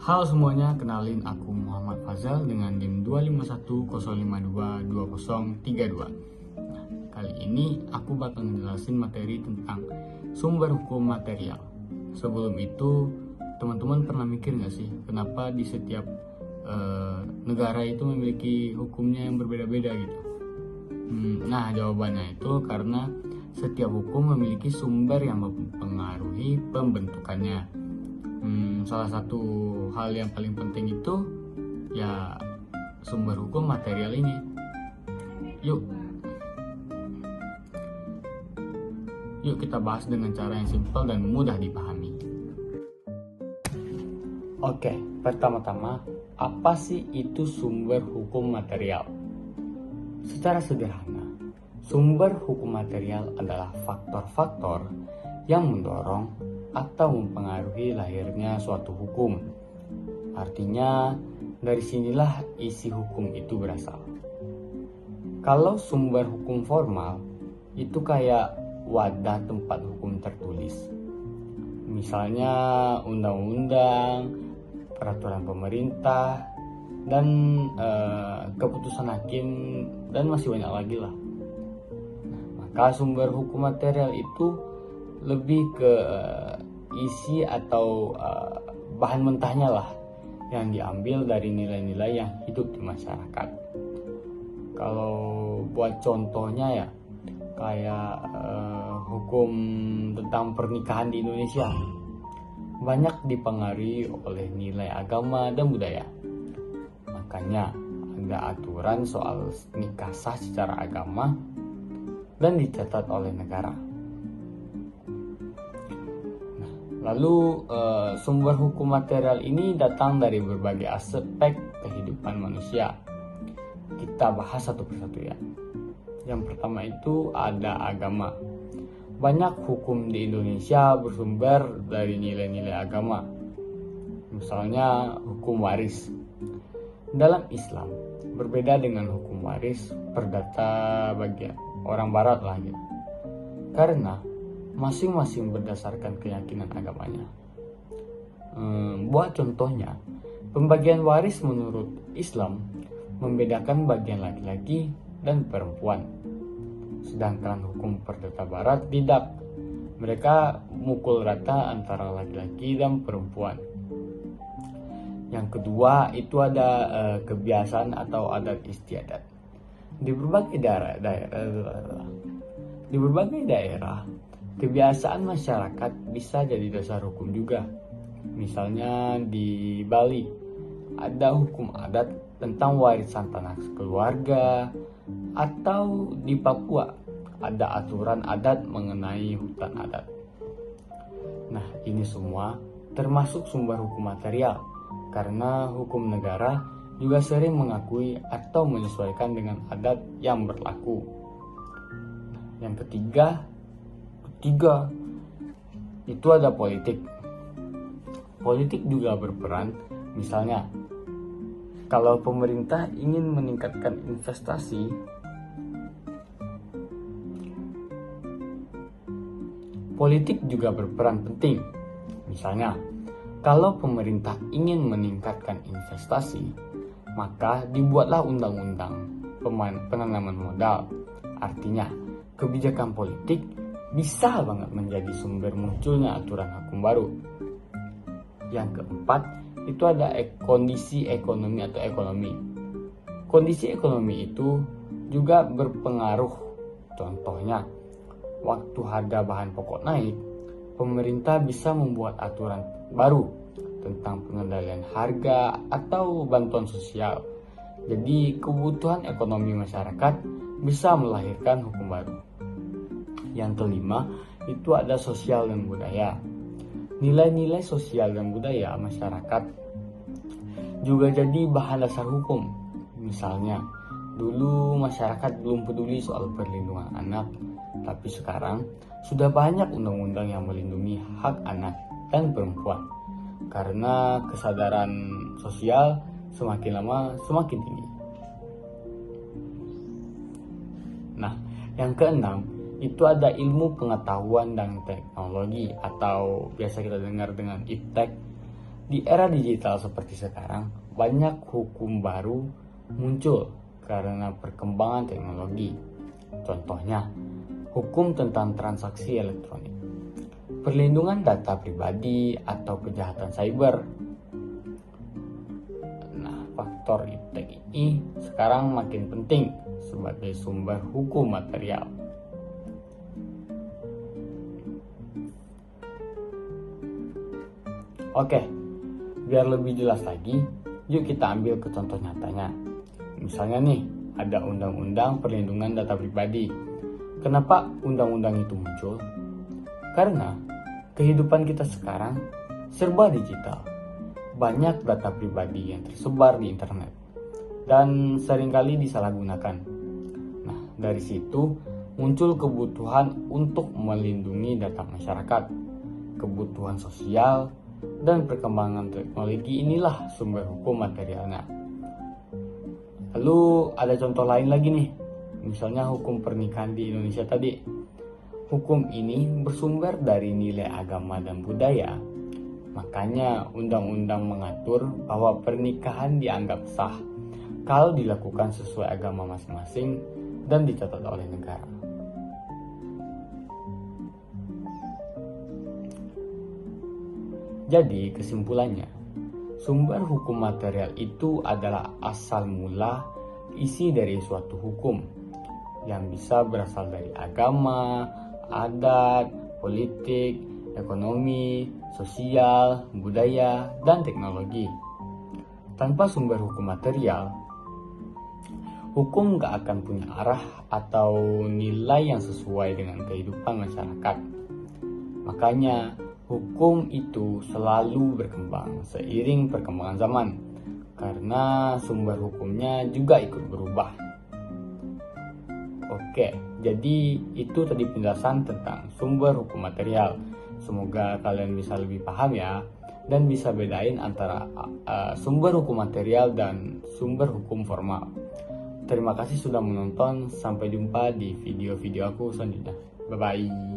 Halo semuanya, kenalin aku Muhammad Fazal dengan NIM 25105222032. Kali ini aku bakal ngejelasin materi tentang sumber hukum material. Sebelum itu, teman-teman pernah mikir nggak sih kenapa di setiap negara itu memiliki hukumnya yang berbeda-beda gitu? Nah, jawabannya itu karena setiap hukum memiliki sumber yang mempengaruhi pembentukannya. Salah satu hal yang paling penting itu ya sumber hukum material ini. Yuk kita bahas dengan cara yang simpel dan mudah dipahami. Oke, pertama-tama apa sih itu sumber hukum material? Secara sederhana, sumber hukum material adalah faktor-faktor yang mendorong atau mempengaruhi lahirnya suatu hukum. Artinya, dari sinilah isi hukum itu berasal. Kalau sumber hukum formal, itu kayak wadah tempat hukum tertulis. Misalnya undang-undang, peraturan pemerintah, dan keputusan hakim, dan masih banyak lagi lah. Maka sumber hukum material itu lebih ke isi atau bahan mentahnya lah, yang diambil dari nilai-nilai yang hidup di masyarakat. Kalau buat contohnya ya kayak hukum tentang pernikahan di Indonesia banyak dipengaruhi oleh nilai agama dan budaya. Makanya ada aturan soal nikah sah secara agama dan dicatat oleh negara. Lalu sumber hukum material ini datang dari berbagai aspek kehidupan manusia. Kita bahas satu persatu ya. Yang pertama itu ada agama. Banyak hukum di Indonesia bersumber dari nilai-nilai agama. Misalnya hukum waris. Dalam Islam berbeda dengan hukum waris perdata bagi orang barat lah gitu. Karena masing-masing berdasarkan keyakinan agamanya. Buat contohnya, pembagian waris menurut Islam membedakan bagian laki-laki dan perempuan. Sedangkan hukum perdata barat tidak. Mereka mukul rata antara laki-laki dan perempuan. Yang kedua itu ada kebiasaan atau adat istiadat. Di berbagai daerah kebiasaan masyarakat bisa jadi dasar hukum juga. Misalnya di Bali ada hukum adat tentang warisan tanah keluarga, atau di Papua ada aturan adat mengenai hutan adat. Nah, ini semua termasuk sumber hukum material karena hukum negara juga sering mengakui atau menyesuaikan dengan adat yang berlaku. Yang ketiga itu ada politik. Politik juga berperan. Misalnya, kalau pemerintah ingin meningkatkan investasi, politik juga berperan penting. Misalnya, kalau pemerintah ingin meningkatkan investasi, maka dibuatlah undang-undang penanaman modal. Artinya, kebijakan politik bisa banget menjadi sumber munculnya aturan hukum baru. Yang keempat, itu ada kondisi ekonomi atau ekonomi. Kondisi ekonomi itu juga berpengaruh. Contohnya, waktu harga bahan pokok naik, pemerintah bisa membuat aturan baru tentang pengendalian harga atau bantuan sosial. Jadi, kebutuhan ekonomi masyarakat bisa melahirkan hukum baru. Yang kelima, itu ada sosial dan budaya. Nilai-nilai sosial dan budaya masyarakat juga jadi bahan dasar hukum. Misalnya, dulu masyarakat belum peduli soal perlindungan anak, tapi sekarang sudah banyak undang-undang yang melindungi hak anak dan perempuan. Karena kesadaran sosial semakin lama semakin tinggi. Nah, yang keenam, itu ada ilmu pengetahuan dan teknologi atau biasa kita dengar dengan iptek. Di era digital seperti sekarang, banyak hukum baru muncul karena perkembangan teknologi. Contohnya, hukum tentang transaksi elektronik, perlindungan data pribadi atau kejahatan cyber. Nah, faktor iptek ini sekarang makin penting sebagai sumber hukum material. Oke, biar lebih jelas lagi, yuk kita ambil ke contoh nyatanya. Misalnya nih, ada undang-undang perlindungan data pribadi. Kenapa undang-undang itu muncul? Karena kehidupan kita sekarang serba digital. Banyak data pribadi yang tersebar di internet dan seringkali disalahgunakan. Nah, dari situ muncul kebutuhan untuk melindungi data masyarakat, kebutuhan sosial, dan perkembangan teknologi. Inilah sumber hukum materialnya. Lalu ada contoh lain lagi nih, misalnya hukum pernikahan di Indonesia tadi. Hukum ini bersumber dari nilai agama dan budaya. Makanya undang-undang mengatur bahwa pernikahan dianggap sah kalau dilakukan sesuai agama masing-masing dan dicatat oleh negara. Jadi kesimpulannya, sumber hukum material itu adalah asal mula isi dari suatu hukum yang bisa berasal dari agama, adat, politik, ekonomi, sosial, budaya, dan teknologi. Tanpa sumber hukum material, hukum gak akan punya arah atau nilai yang sesuai dengan kehidupan masyarakat. Makanya, hukum itu selalu berkembang seiring perkembangan zaman, karena sumber hukumnya juga ikut berubah. Oke, jadi itu tadi penjelasan tentang sumber hukum material. Semoga kalian bisa lebih paham ya, dan bisa bedain antara sumber hukum material dan sumber hukum formal. Terima kasih sudah menonton, sampai jumpa di video-video aku selanjutnya. Bye-bye.